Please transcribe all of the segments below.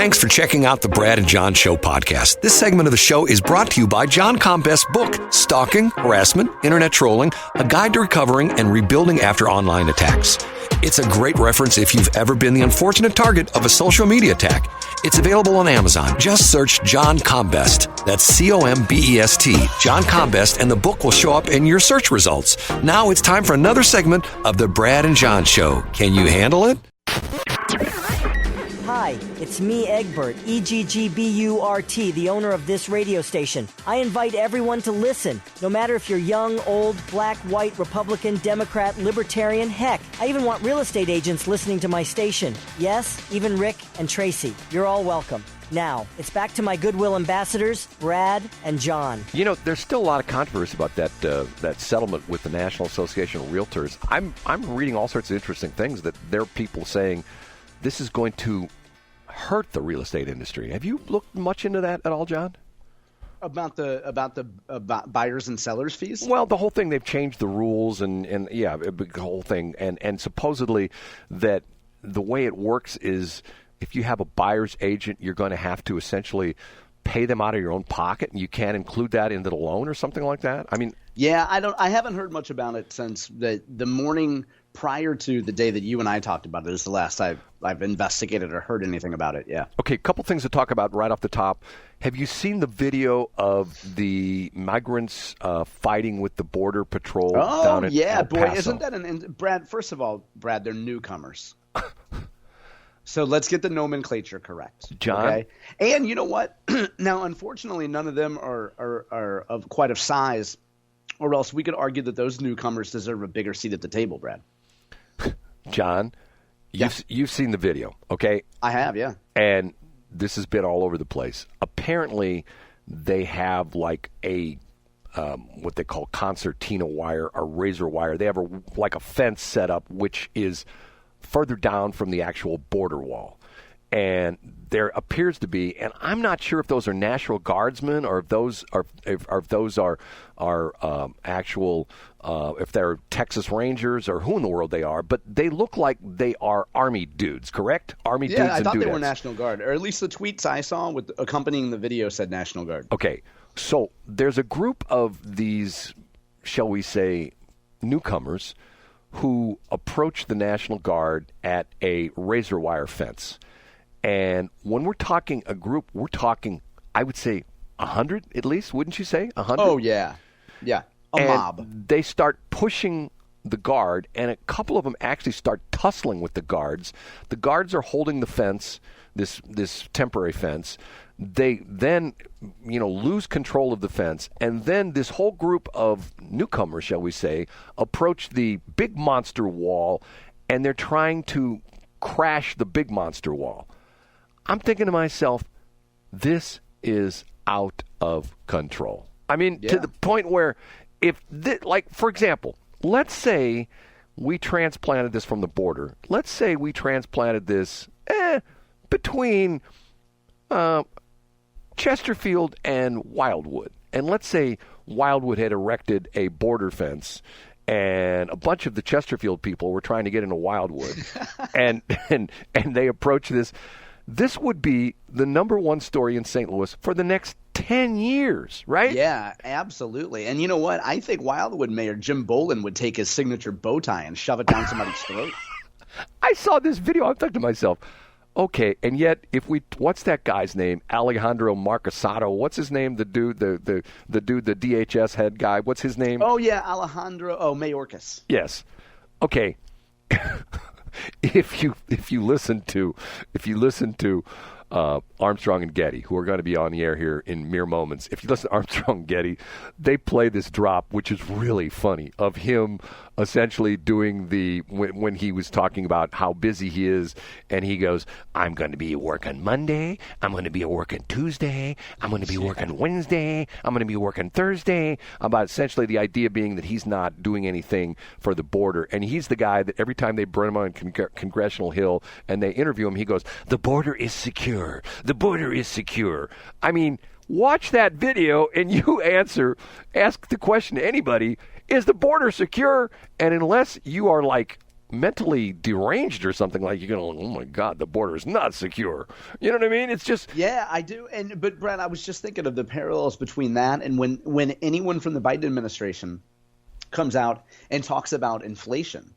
Thanks for checking out the Brad and John Show podcast. This segment of the show is brought to you by John Combest's book, Stalking, Harassment, Internet Trolling, A Guide to Recovering and Rebuilding After Online Attacks. It's a great reference if you've ever been the unfortunate target of a social media attack. It's available on Amazon. Just search John Combest. That's C-O-M-B-E-S-T, John Combest, and the book will show up in your search results. Now it's time for another segment of the Brad and John Show. Can you handle it? Hi, it's me, Egbert, E-G-G-B-U-R-T, the owner of this radio station. I invite everyone to listen, no matter if you're young, old, black, white, Republican, Democrat, Libertarian, heck, I even want real estate agents listening to my station. Yes, even Rick and Tracy. You're all welcome. Now, it's back to my Goodwill ambassadors, Brad and John. You know, there's still a lot of controversy about that settlement with the National Association of Realtors. I'm reading all sorts of interesting things that there are people saying this is going to hurt the real estate industry. Have you looked much into that at all, John? About the buyers and sellers fees? Well, the whole thing, they've changed the rules and yeah, the whole thing. And supposedly that the way it works is if you have a buyer's agent, you're going to have to essentially pay them out of your own pocket, and you can't include that into the loan or something like that. I mean, yeah, I haven't heard much about it since the morning prior to the day that you and I talked about it. Is the last I've investigated or heard anything about it. Yeah. Okay, a couple things to talk about right off the top. Have you seen the video of the migrants fighting with the Border Patrol down at El Paso? Boy, isn't that Brad? First of all, Brad, they're newcomers. So let's get the nomenclature correct, John. Okay? And you know what? Now, unfortunately, none of them are of quite of size, or else we could argue that those newcomers deserve a bigger seat at the table, Brad. John, you've seen the video, okay? I have, yeah. And this has been all over the place. Apparently, they have like a what they call concertina wire, or razor wire. They have like a fence set up, which is further down from the actual border wall. And there appears to be, and I'm not sure if those are National Guardsmen or if those are actual, if they're Texas Rangers or who in the world they are, but they look like they are Army dudes, correct? Army dudes and dudettes. Yeah, I thought they were National Guard, or at least the tweets I saw with accompanying the video said National Guard. Okay, so there's a group of these, shall we say, newcomers who approach the National Guard at a razor wire fence. And when we're talking a group, we're talking, I would say, 100 at least, wouldn't you say? 100? Oh, yeah. Yeah, mob. They start pushing the guard, and a couple of them actually start tussling with the guards. The guards are holding the fence, this temporary fence. They then, lose control of the fence, and then this whole group of newcomers, shall we say, approach the big monster wall, and they're trying to crash the big monster wall. I'm thinking to myself, this is out of control. I mean, to the point where for example, let's say we transplanted this from the border. Let's say we transplanted this between Chesterfield and Wildwood. And let's say Wildwood had erected a border fence, and a bunch of the Chesterfield people were trying to get into Wildwood, and they approach this. This would be the number one story in St. Louis for the next 10 years, right? Yeah, absolutely. And you know what? I think Wildwood Mayor Jim Bolin would take his signature bow tie and shove it down somebody's throat. I saw this video. I'm thinking to myself, okay, and yet what's that guy's name? Alejandro Marcasato. What's his name? The dude, the DHS head guy. What's his name? Oh yeah, Alejandro. Oh, Mayorkas. Yes. Okay. If you listen to Armstrong and Getty, who are going to be on the air here in mere moments, if you listen to Armstrong and Getty, they play this drop, which is really funny, of him essentially doing when he was talking about how busy he is, and he goes, I'm going to be working Monday, I'm going to be working Tuesday, I'm going to be working Wednesday, I'm going to be working Thursday, about essentially the idea being that he's not doing anything for the border. And he's the guy that every time they bring him on Congressional Hill and they interview him, he goes, the border is secure. The border is secure. I mean, watch that video and you ask the question to anybody, is the border secure? And unless you are like mentally deranged or something. Like you're going, oh my God, the border is not secure. You know what I mean? It's just yeah, I do. But Brad, I was just thinking of the parallels between that and when anyone from the Biden administration comes out and talks about inflation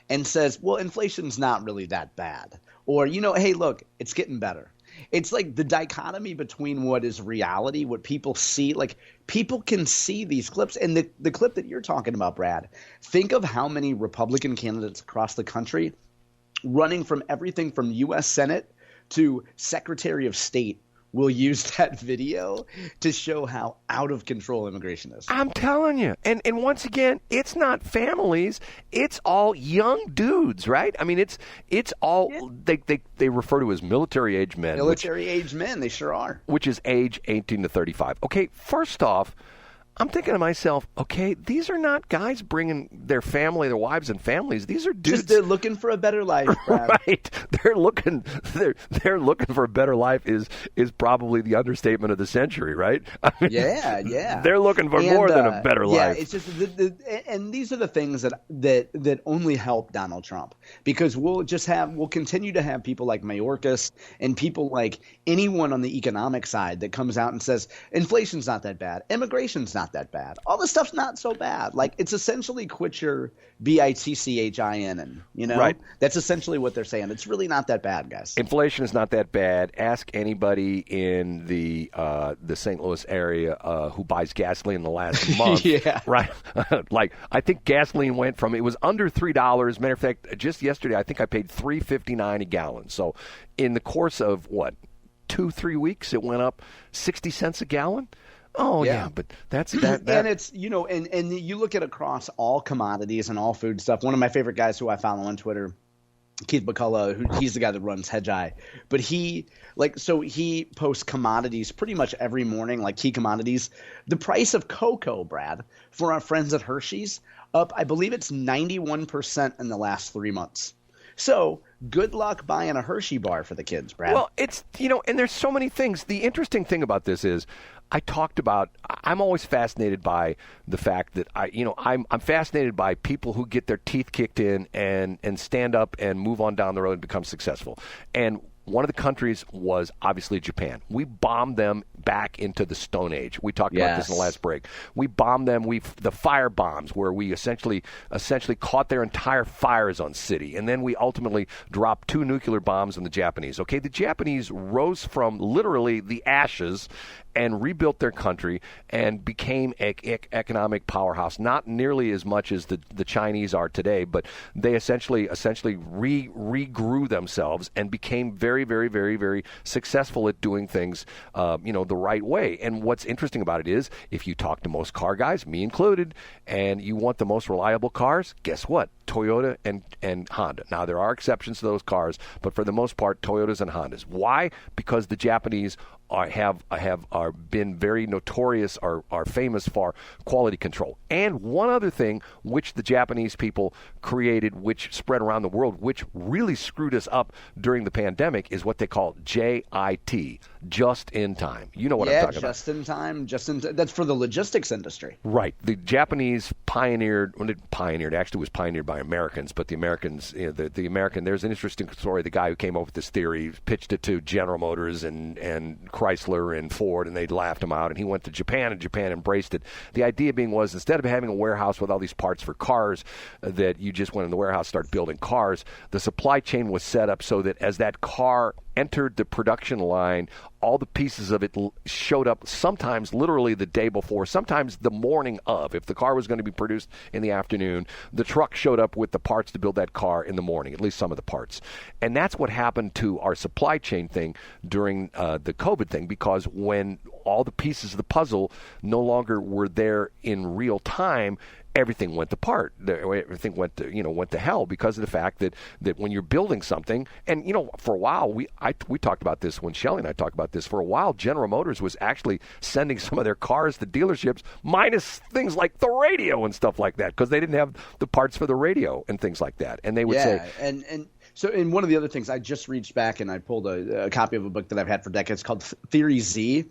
and says, well, inflation's not really that bad, or hey, look, it's getting better. It's like the dichotomy between what is reality, what people see. Like people can see these clips, and the clip that you're talking about, Brad. Think of how many Republican candidates across the country running from everything from U.S. Senate to Secretary of State will use that video to show how out of control immigration is. I'm telling you. And once again, it's not families. It's all young dudes, right? I mean, it's all they refer to as military-age men. Military-age men, they sure are. Which is age 18 to 35. Okay, first off, I'm thinking to myself, okay, these are not guys bringing their family, their wives and families. These are dudes. Just they're looking for a better life, Brad. Right. They're looking for a better life is probably the understatement of the century, right? I mean, yeah. They're looking for more than a better life. Yeah, it's just and these are the things that only help Donald Trump, because we'll continue to have people like Mayorkas and people like anyone on the economic side that comes out and says inflation's not that bad, immigration's not that bad, all this stuff's not so bad. Like it's essentially quit your BITCHIN, right. That's essentially what they're saying. It's really not that bad, guys. Inflation is not that bad. Ask anybody in the St. Louis area who buys gasoline in the last month. Yeah. Right. Like I think gasoline went from, it was under $3. Matter of fact, just yesterday I think I paid $3.59 a gallon. So in the course of 2-3 weeks, it went up 60 cents a gallon. Oh yeah, but that's that. And it's and you look at across all commodities and all food stuff. One of my favorite guys who I follow on Twitter, Keith McCullough, he's the guy that runs Hedgeye, but he posts commodities pretty much every morning, like key commodities. The price of cocoa, Brad, for our friends at Hershey's, up, I believe it's 91% in the last 3 months. So good luck buying a Hershey bar for the kids, Brad. Well, it's, and there's so many things. The interesting thing about this is I'm always fascinated by the fact that I'm fascinated by people who get their teeth kicked in and stand up and move on down the road and become successful. And one of the countries was obviously Japan. We bombed them back into the Stone Age. We talked about this in the last break. We bombed them. The fire bombs, where we essentially caught their entire fire zone city, and then we ultimately dropped 2 nuclear bombs on the Japanese. Okay, the Japanese rose from literally the ashes and rebuilt their country and became an economic powerhouse. Not nearly as much as the Chinese are today, but they essentially regrew themselves and became very, very, very, very successful at doing things, the right way. And what's interesting about it is, if you talk to most car guys, me included, and you want the most reliable cars, guess what? Toyota and Honda. Now, there are exceptions to those cars, but for the most part, Toyotas and Hondas. Why? Because the Japanese are been very notorious, are famous for quality control. And one other thing which the Japanese people created, which spread around the world, which really screwed us up during the pandemic, is what they call JIT, just in time. You know what I'm talking about. Yeah, just in time. That's for the logistics industry. Right. The Japanese actually was pioneered by Americans, but the Americans, the American, there's an interesting story. The guy who came up with this theory pitched it to General Motors and Chrysler and Ford, and they laughed him out, and he went to Japan, and Japan embraced it. The idea being was, instead of having a warehouse with all these parts for cars that you just went in the warehouse, start building cars, the supply chain was set up so that as that car entered the production line, all the pieces of it showed up sometimes literally the day before, sometimes the morning of. If the car was going to be produced in the afternoon, the truck showed up with the parts to build that car in the morning, at least some of the parts. And that's what happened to our supply chain thing during the COVID thing, because when all the pieces of the puzzle no longer were there in real time, everything went apart. Everything went to hell because of the fact that when you're building something, and for a while we talked about this when Shelley and I talked about this. For a while, General Motors was actually sending some of their cars to dealerships minus things like the radio and stuff like that, because they didn't have the parts for the radio and things like that. And they would say, So, one of the other things, I just reached back and I pulled a copy of a book that I've had for decades called Theory Z.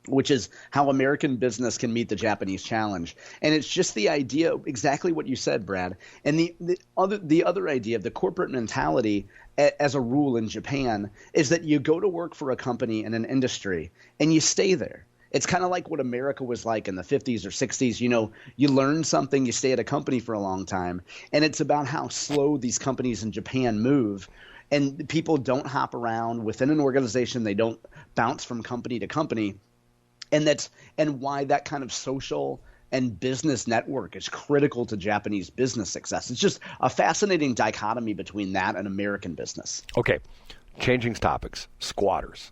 which is how American business can meet the Japanese challenge. And it's just the idea, exactly what you said, Brad. And the other idea of the corporate mentality as a rule in Japan is that you go to work for a company in an industry and you stay there. It's kind of like what America was like in the 50s or 60s. You know, you learn something, you stay at a company for a long time. And it's about how slow these companies in Japan move. And people don't hop around within an organization. They don't bounce from company to company. And why that kind of social and business network is critical to Japanese business success. It's just a fascinating dichotomy between that and American business. Okay, changing topics, squatters.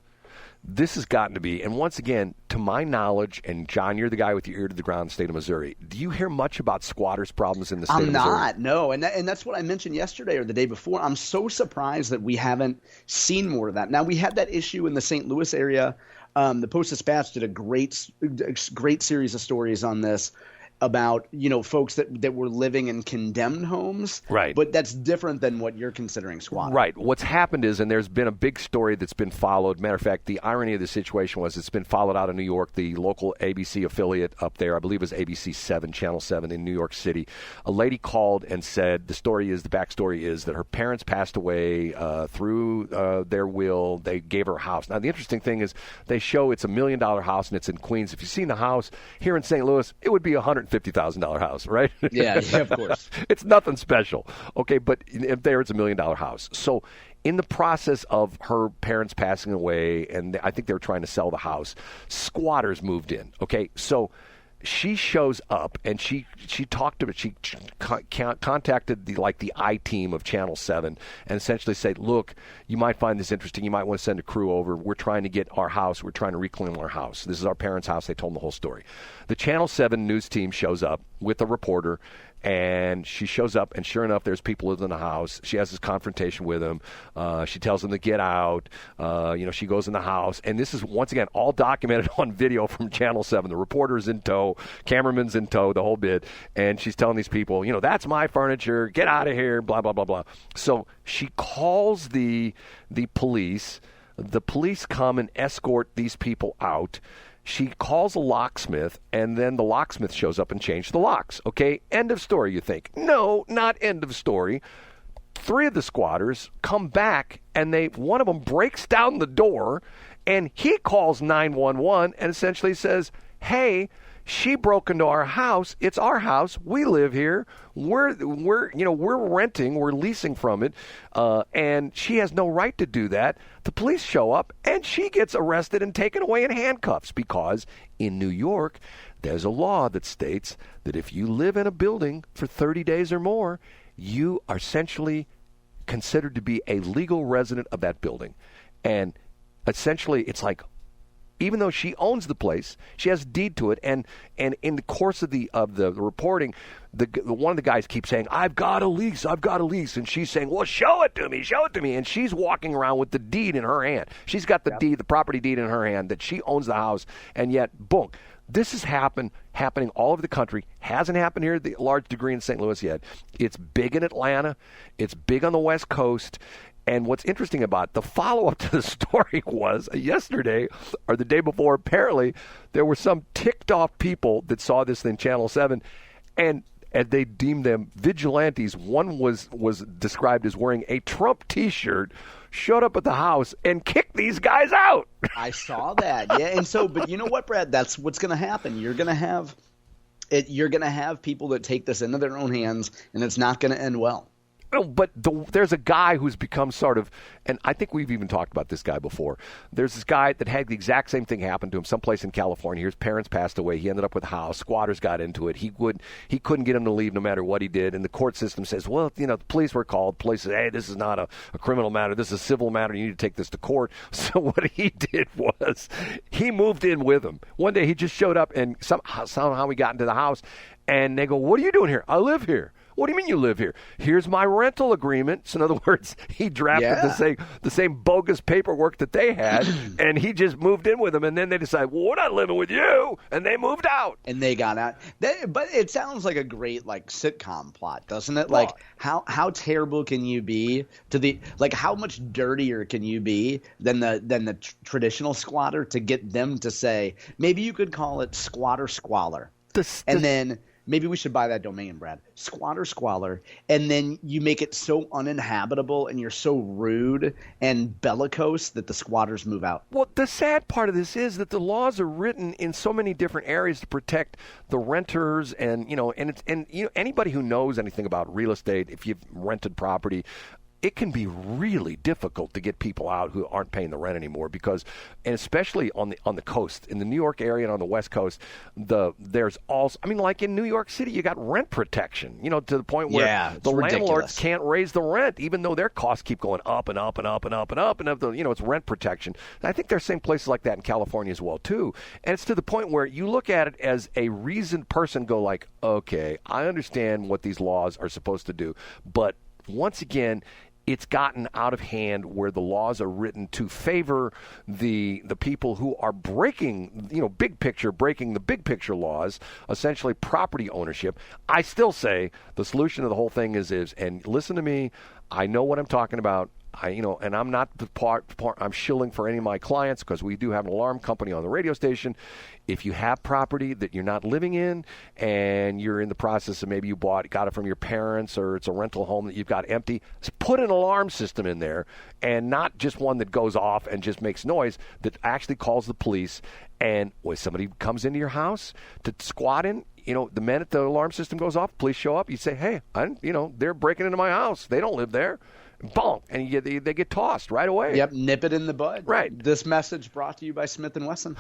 This has gotten to be, and once again, to my knowledge, and John, you're the guy with your ear to the ground in the state of Missouri. Do you hear much about squatters' problems in the state of Missouri? I'm not, no. And that's what I mentioned yesterday or the day before. I'm so surprised that we haven't seen more of that. Now, we had that issue in the St. Louis area. The Post-Dispatch did a great series of stories on this about, you know, folks that were living in condemned homes. Right. But that's different than what you're considering squatting. Right. What's happened is, and there's been a big story that's been followed. Matter of fact, the irony of the situation was it's been followed out of New York. The local ABC affiliate up there, I believe it was ABC 7, Channel 7 in New York City. A lady called and said the backstory is that her parents passed away through their will. They gave her a house. Now, the interesting thing is they show it's $1 million house and it's in Queens. If you've seen the house here in St. Louis, it would be $150,000 house, right? Yeah, of course. It's nothing special. Okay, but there it's $1 million house. So in the process of her parents passing away, and I think they were trying to sell the house, squatters moved in. Okay, so she shows up and she contacted the I-team of Channel 7 and essentially said, look, you might find this interesting. You might want to send a crew over. We're trying to get our house. We're trying to reclaim our house. This is our parents' house. They told them the whole story. The Channel 7 news team shows up with a reporter, and she shows up, and sure enough, there's people in the house. She has this confrontation with them. She tells them to get out. She goes in the house, and this is, once again, all documented on video from Channel 7. The reporter's in tow, cameraman's in tow, the whole bit, and she's telling these people, that's my furniture, get out of here, blah, blah, blah, blah. So she calls the police. The police come and escort these people out. She calls a locksmith, and then the locksmith shows up and changes the locks. Okay, end of story, you think. No, not end of story. 3 of the squatters come back, and one of them breaks down the door, and he calls 911 and essentially says, hey, she broke into our house. It's our house. We live here. We're renting. We're leasing from it, and she has no right to do that. The police show up, and she gets arrested and taken away in handcuffs because in New York, there's a law that states that if you live in a building for 30 days or more, you are essentially considered to be a legal resident of that building, and essentially it's like, even though she owns the place, she has a deed to it, and in the course of the reporting, one of the guys keeps saying, I've got a lease, and she's saying, well, show it to me, and she's walking around with the deed in her hand. She's got the deed, the property deed in her hand, that she owns the house, and yet, boom, this is happening all over the country. Hasn't happened here to a large degree in St. Louis yet. It's big in Atlanta. It's big on the West Coast. And what's interesting about the follow-up to the story was yesterday or the day before, apparently there were some ticked-off people that saw this in Channel 7, and they deemed them vigilantes. One was described as wearing a Trump T-shirt, showed up at the house, and kicked these guys out. I saw that, yeah. And so, but you know what, Brad? That's what's going to happen. You're going to have people that take this into their own hands, and it's not going to end well. No, but there's a guy who's become sort of, and I think we've even talked about this guy before. There's this guy that had the exact same thing happen to him someplace in California. His parents passed away. He ended up with a house. Squatters got into it. He couldn't get him to leave no matter what he did. And the court system says, well, the police were called. Police said, hey, this is not a criminal matter. This is a civil matter. You need to take this to court. So what he did was he moved in with him. One day he just showed up, and somehow he got into the house. And they go, what are you doing here? I live here. What do you mean you live here? Here's my rental agreement. So in other words, he drafted the same bogus paperwork that they had, and he just moved in with them. And then they decide, well, we're not living with you, and they moved out. And they got out. But it sounds like a great sitcom plot, doesn't it? Like how terrible can you be how much dirtier can you be than the traditional squatter to get them to say, maybe you could call it squatter squalor. And then maybe we should buy that domain, Brad. Squatter squalor. And then you make it so uninhabitable and you're so rude and bellicose that the squatters move out. Well, the sad part of this is that the laws are written in so many different areas to protect the renters and anybody who knows anything about real estate, if you've rented property, it can be really difficult to get people out who aren't paying the rent anymore and especially on the coast, in the New York area and on the West Coast, there's also, like in New York City, you got rent protection, to the point where the landlords can't raise the rent, even though their costs keep going up and up and up and up and up, and it's rent protection. And I think there's same places like that in California as well too. And it's to the point where you look at it as a reasoned person, go like, okay, I understand what these laws are supposed to do, but once again, it's gotten out of hand where the laws are written to favor the people who are breaking the big picture laws, essentially property ownership. I still say the solution to the whole thing is and listen to me, I know what I'm talking about. And I'm not the part I'm shilling for any of my clients because we do have an alarm company on the radio station. If you have property that you're not living in and you're in the process of maybe you got it from your parents or it's a rental home that you've got empty, put an alarm system in there, and not just one that goes off and just makes noise, that actually calls the police. And when somebody comes into your house to squat in, the minute the alarm system goes off, police show up, you say, hey, they're breaking into my house. They don't live there. Bonk, and they get tossed right away. Yep, nip it in the bud. Right. This message brought to you by Smith & Wesson.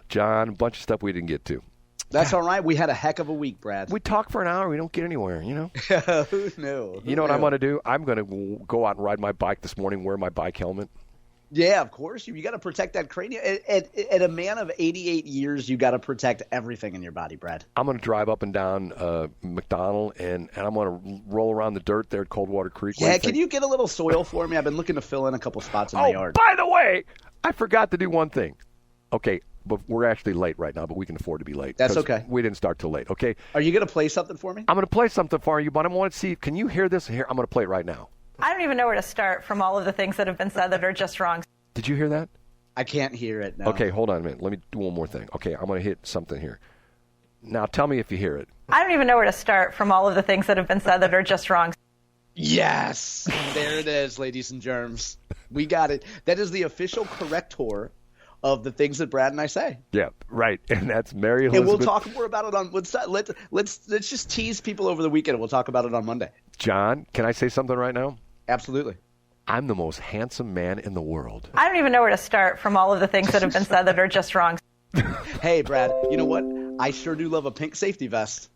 John, a bunch of stuff we didn't get to. That's all right. We had a heck of a week, Brad. We talk for an hour. We don't get anywhere, Who knew? You know what I'm going to do? I'm going to go out and ride my bike this morning, wear my bike helmet. Yeah, of course. You got to protect that cranium. At a man of 88 years, you got to protect everything in your body, Brad. I'm going to drive up and down McDonald, and I'm going to roll around the dirt there at Coldwater Creek. Yeah, can you get a little soil for me? I've been looking to fill in a couple spots in my yard. By the way, I forgot to do one thing. Okay, but we're actually late right now, but we can afford to be late. That's okay. We didn't start till late, okay? Are you going to play something for me? I'm going to play something for you, but I want to see, can you hear this? Here, I'm going to play it right now. I don't even know where to start from all of the things that have been said that are just wrong. Did you hear that? I can't hear it now. Okay, hold on a minute. Let me do one more thing. Okay, I'm going to hit something here. Now, tell me if you hear it. I don't even know where to start from all of the things that have been said that are just wrong. Yes! There it is, ladies and germs. We got it. That is the official corrector of the things that Brad and I say. Yeah, right. And that's Mary Elizabeth. And we'll talk more about it on let's just tease people over the weekend. We'll talk about it on Monday. John, can I say something right now? Absolutely. I'm the most handsome man in the world. I don't even know where to start from all of the things that have been said that are just wrong. Hey, Brad, you know what? I sure do love a pink safety vest.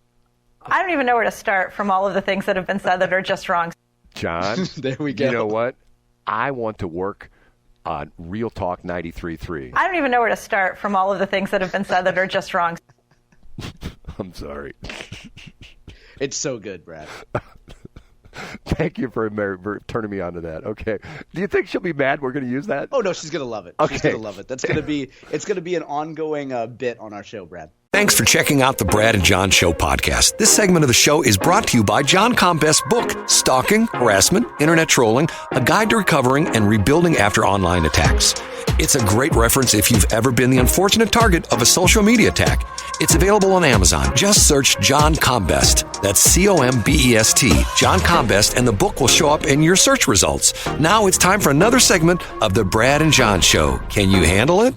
I don't even know where to start from all of the things that have been said that are just wrong. John, there we go. You know what? I want to work on Real Talk 93.3. I don't even know where to start from all of the things that have been said that are just wrong. I'm sorry. It's so good, Brad. Thank you for turning me on to that. Okay. Do you think she'll be mad we're going to use that? Oh, no, she's going to love it. Okay. She's going to love it. It's going to be an ongoing bit on our show, Brad. Thanks for checking out the Brad and John Show podcast. This segment of the show is brought to you by John Combest's book, Stalking, Harassment, Internet Trolling, A Guide to Recovering and Rebuilding After Online Attacks. It's a great reference if you've ever been the unfortunate target of a social media attack. It's available on Amazon. Just search John Combest. That's Combest, John Combest, and the book will show up in your search results. Now it's time for another segment of the Brad and John Show. Can you handle it?